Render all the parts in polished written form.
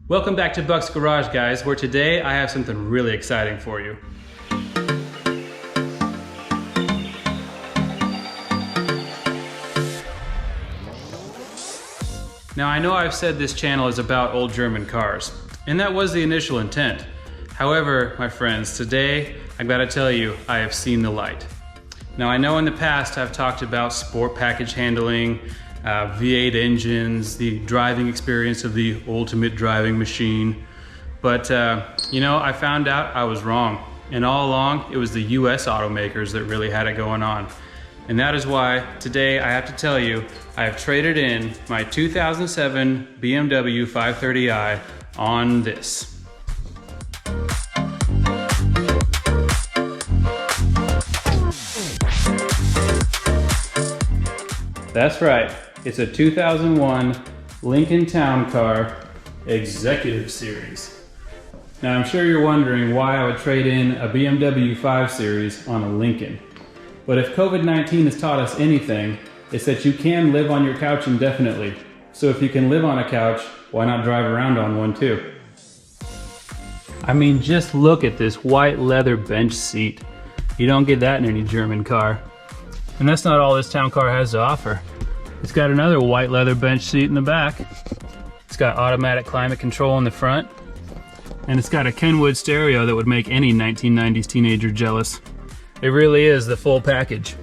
Welcome back to Buck's Garage, guys, where today I have something really exciting for you. Now, I know I've said this channel is about old German cars, and that was the initial intent. However, my friends, today I've got to tell you, I have seen the light. Now, I know in the past I've talked about sport package handling, V8 engines, the driving experience of the ultimate driving machine. But you know, I found out I was wrong. And all along, it was the US automakers that really had it going on. And that is why today I have to tell you, I have traded in my 2007 BMW 530i on this. That's right. It's a 2001 Lincoln Town Car Executive Series. Now, I'm sure you're wondering why I would trade in a BMW 5 Series on a Lincoln. But if COVID-19 has taught us anything, it's that you can live on your couch indefinitely. So if you can live on a couch, why not drive around on one too? I mean, just look at this white leather bench seat. You don't get that in any German car. And that's not all this town car has to offer. It's got another white leather bench seat in the back. It's got automatic climate control in the front. And it's got a Kenwood stereo that would make any 1990s teenager jealous. It really is the full package.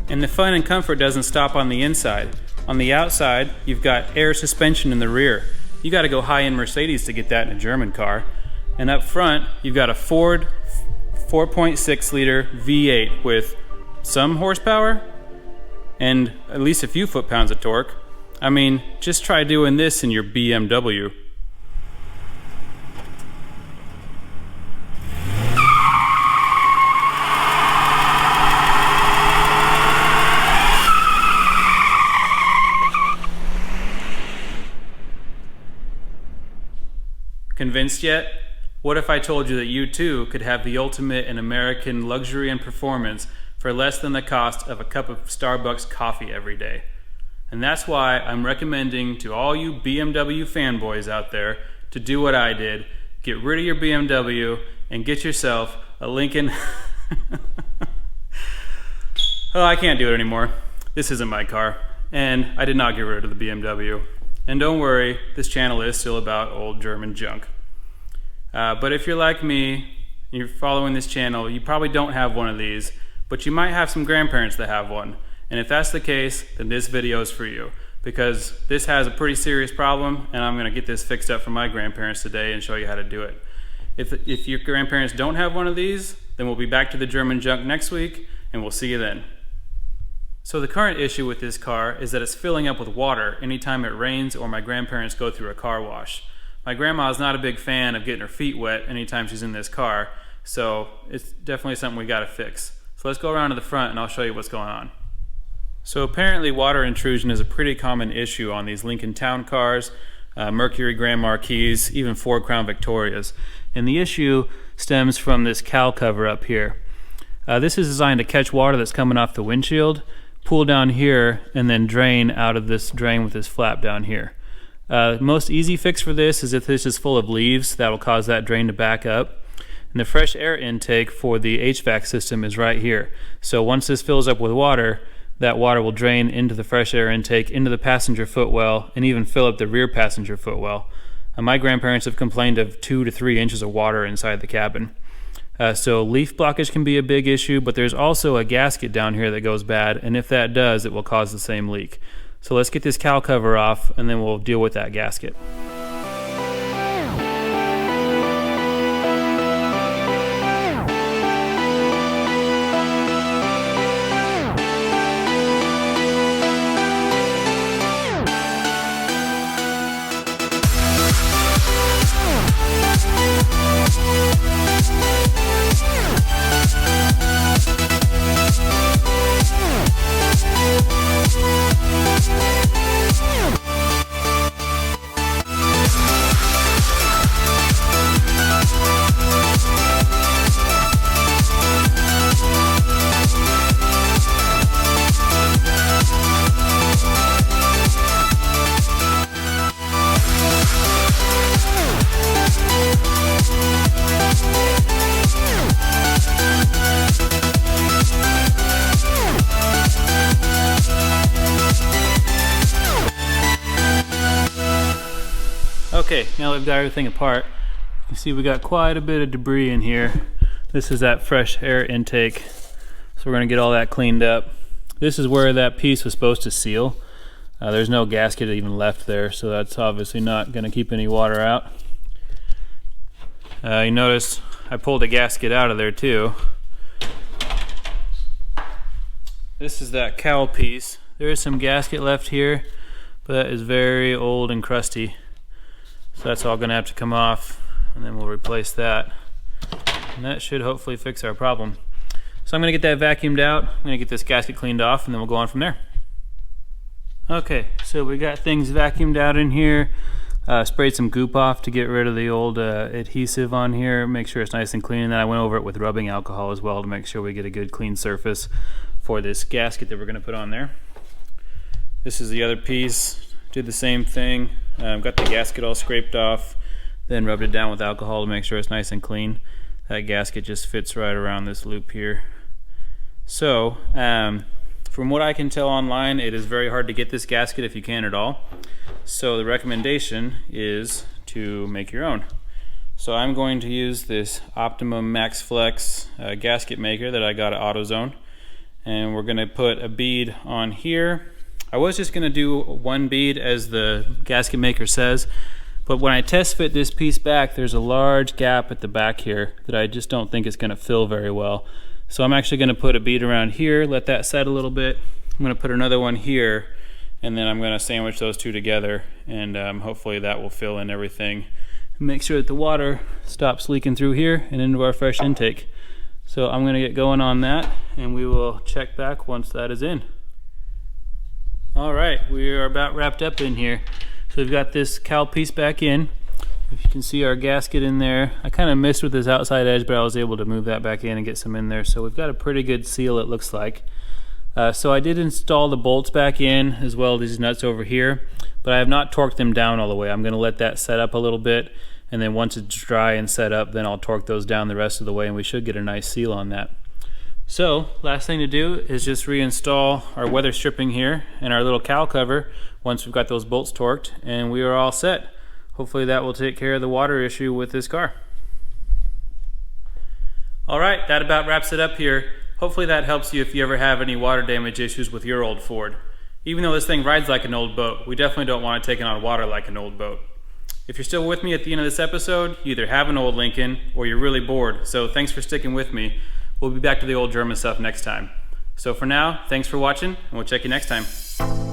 And the fun and comfort doesn't stop on the inside. On the outside, you've got air suspension in the rear. You gotta go high-end Mercedes to get that in a German car. And up front, you've got a Ford 4.6 liter V8 with some horsepower and at least a few foot-pounds of torque. I mean, just try doing this in your BMW. Convinced yet? What if I told you that you too could have the ultimate in American luxury and performance for less than the cost of a cup of Starbucks coffee every day? And that's why I'm recommending to all you BMW fanboys out there to do what I did. Get rid of your BMW and get yourself a Lincoln. Oh, I can't do it anymore. This isn't my car. And I did not get rid of the BMW. And don't worry, this channel is still about old German junk. But if you're like me, and you're following this channel, you probably don't have one of these, but you might have some grandparents that have one. And if that's the case, then this video is for you, because this has a pretty serious problem, and I'm gonna get this fixed up for my grandparents today and show you how to do it. If your grandparents don't have one of these, then we'll be back to the German junk next week, and we'll see you then. So the current issue with this car is that it's filling up with water anytime it rains or my grandparents go through a car wash. My grandma is not a big fan of getting her feet wet anytime she's in this car, so it's definitely something we gotta fix. So let's go around to the front and I'll show you what's going on. So apparently water intrusion is a pretty common issue on these Lincoln Town cars, Mercury Grand Marquis, even Ford Crown Victorias. And the issue stems from this cowl cover up here. This is designed to catch water that's coming off the windshield, pool down here, and then drain out of this drain with this flap down here. Most easy fix for this is if this is full of leaves, that will cause that drain to back up. And the fresh air intake for the HVAC system is right here. So once this fills up with water, that water will drain into the fresh air intake, into the passenger footwell, and even fill up the rear passenger footwell. My grandparents have complained of 2 to 3 inches of water inside the cabin. So leaf blockage can be a big issue, but there's also a gasket down here that goes bad, and if that does, it will cause the same leak. So let's get this cowl cover off, and then we'll deal with that gasket. Okay, now we've got everything apart. You can see we got quite a bit of debris in here. This is that fresh air intake. So we're gonna get all that cleaned up. This is where that piece was supposed to seal. There's no gasket even left there, so that's obviously not gonna keep any water out. You notice I pulled a gasket out of there too. This is that cowl piece. There is some gasket left here, but that is very old and crusty. So that's all gonna have to come off, and then we'll replace that. And that should hopefully fix our problem. So I'm gonna get that vacuumed out, I'm gonna get this gasket cleaned off, and then we'll go on from there. Okay, so we got things vacuumed out in here. Sprayed some goop off to get rid of the old adhesive on here, make sure it's nice and clean, and then I went over it with rubbing alcohol as well to make sure we get a good clean surface for this gasket that we're gonna put on there. This is the other piece, did the same thing, got the gasket all scraped off, then rubbed it down with alcohol to make sure it's nice and clean. That gasket just fits right around this loop here. So, from what I can tell online, it is very hard to get this gasket if you can at all. So the recommendation is to make your own. So I'm going to use this Optimum Max Flex gasket maker that I got at AutoZone. And we're gonna put a bead on here. I was just gonna do one bead as the gasket maker says, but when I test fit this piece back, there's a large gap at the back here that I just don't think it's gonna fill very well. So I'm actually gonna put a bead around here, let that set a little bit. I'm gonna put another one here, and then I'm gonna sandwich those two together, and hopefully that will fill in everything. Make sure that the water stops leaking through here and into our fresh intake. So I'm gonna get going on that, and we will check back once that is in. All right, we are about wrapped up in here. So we've got this cowl piece back in. If you can see our gasket in there, I kind of missed with this outside edge, but I was able to move that back in and get some in there. So we've got a pretty good seal, it looks like. So I did install the bolts back in as well as these nuts over here, but I have not torqued them down all the way. I'm going to let that set up a little bit, and then once it's dry and set up, then I'll torque those down the rest of the way, and we should get a nice seal on that. So last thing to do is just reinstall our weather stripping here and our little cowl cover once we've got those bolts torqued, and we are all set. Hopefully that will take care of the water issue with this car. All right, that about wraps it up here. Hopefully that helps you if you ever have any water damage issues with your old Ford. Even though this thing rides like an old boat, we definitely don't want it taking on water like an old boat. If you're still with me at the end of this episode, you either have an old Lincoln or you're really bored, so thanks for sticking with me. We'll be back to the old German stuff next time. So for now, thanks for watching, and we'll check you next time.